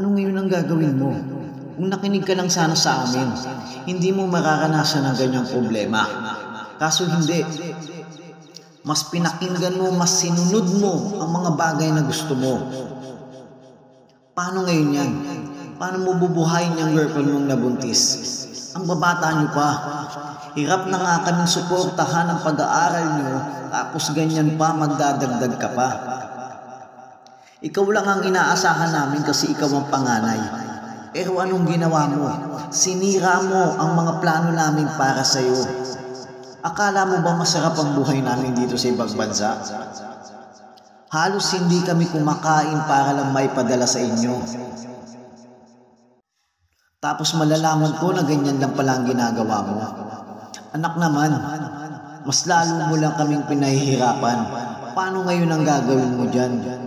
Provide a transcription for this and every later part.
Ano ngayon ang gagawin mo? Kung nakinig ka lang sana sa amin, hindi mo mararanasan ang ganyang problema. Kaso hindi. Mas pinakinggan mo, mas sinunod mo ang mga bagay na gusto mo. Paano ngayon yan? Paano mo bubuhayin yung girlfriend mong nabuntis? Ang babata nyo pa. Hirap na nga kaming suportahan ang pag-aaral nyo, tapos ganyan pa, magdadagdag ka pa. Ikaw lang ang inaasahan namin kasi ikaw ang panganay. Pero anong ginawa mo? Sinira mo ang mga plano namin para sa'yo. Akala mo ba masarap ang buhay namin dito sa ibang bansa? Halos hindi kami kumakain para lang may padala sa inyo. Tapos malalaman ko na ganyan lang pala ang ginagawa mo. Anak naman, mas lalo mo lang kaming pinahihirapan. Paano ngayon ang gagawin mo dyan?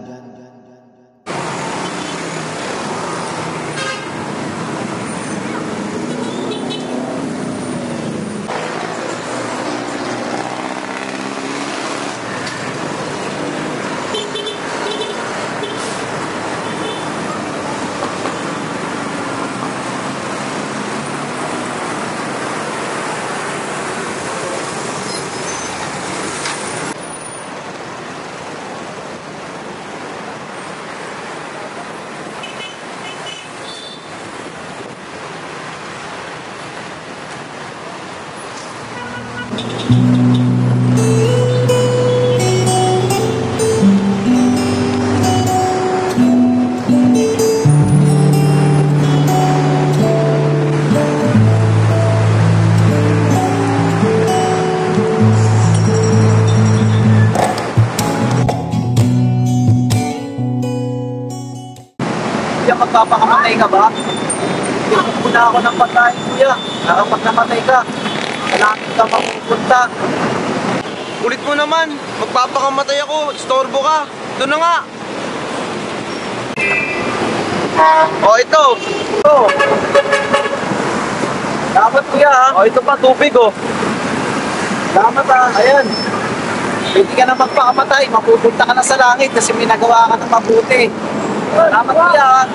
Magpapakamatay ka ba? Tingnan mo na ako ng pagkain, kuya. Kapag namatay ka, malapit ka mapupunta. Kulit mo naman, magpapakamatay ako, istorbo ka. Ito na nga. Oh, ito. Ito. Salamat, kuya, ha? Oh, ito pa, tubig, oh. Salamat, ha? Ayan. Pwede ka na magpakamatay, mapupunta ka na sa langit kasi may nagawa ka ng mabuti. Salamat, kuya, ha?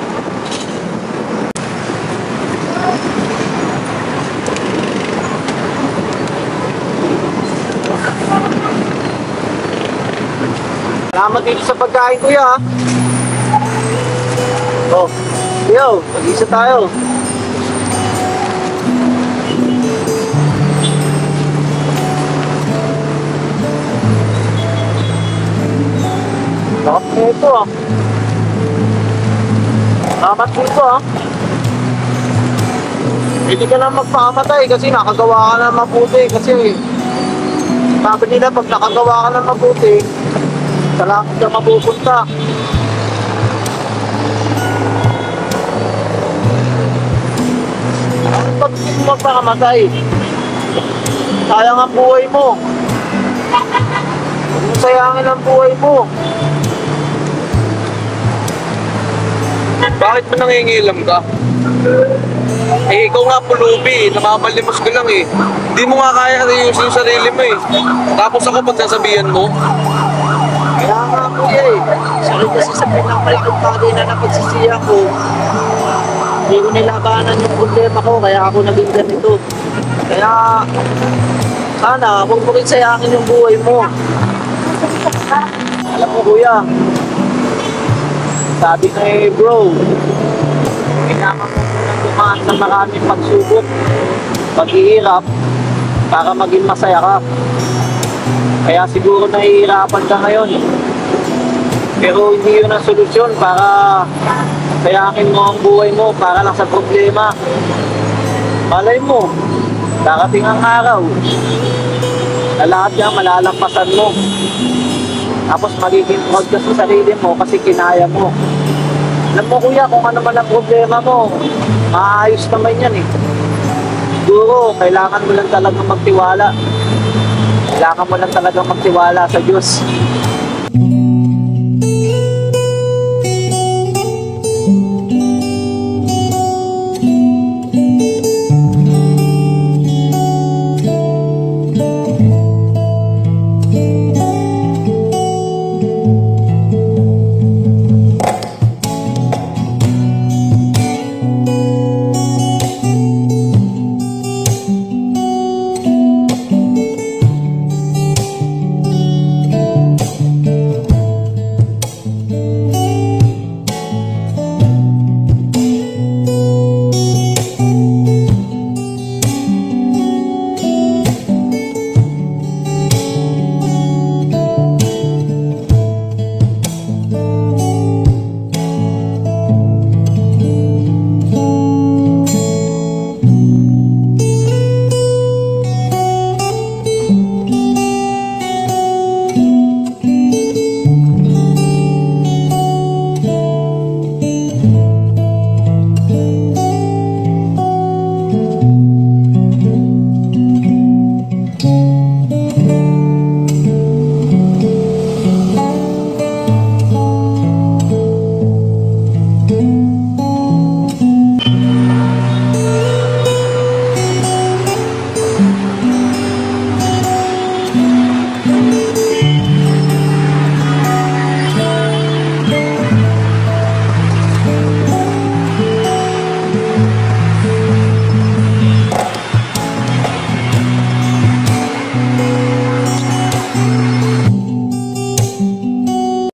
Salamat dito sa pagkain, kuya, ha? Oh, yo, mag-isa tayo. Lakas na ito, ah. Salamat dito, ah. Hindi ka na magpakamatay kasi nakagawa ka na mabuti. Kasi sabi nila pag nakagawa ka na mabuti, sa langit ka mapupunta. Ano pag hindi mo magpakamatay? Sayang ang buhay mo. Huwag mo sayangin ang buhay mo. Bakit mo nangingilam ka? Eh, ikaw nga pulubi, namamalimos ka lang eh. Hindi mo nga kaya ayusin yung sarili mo eh. Tapos ako pagsasabihan mo. Kaya nga, kuya, eh. Sakit kasi sa pinakalitong bagay na napagsisiya ko. Hindi ko nilabanan yung problema ko, kaya ako naging ganito. Kaya, sana, huwag mo rin sayangin yung buhay mo. Alam mo, kuya, sabi ko eh, bro, kailangan mo munang dumaan sa maraming pagsubok, paghihirap, para maging masaya ka. Kaya siguro nahihirapan ka ngayon. Pero hindi yun ang solusyon para sayakin mo ang buhay mo para lang sa problema. Malay mo, darating ang araw na lahat yan malalampasan mo. Tapos magiging proud ka sa sarili mo kasi kinaya mo. Alam mo, kuya, kung ano man ang problema mo, maayos naman yan eh. Siguro, kailangan mo lang talagang magtiwala. Kailangan mo lang talagang magtiwala sa Diyos.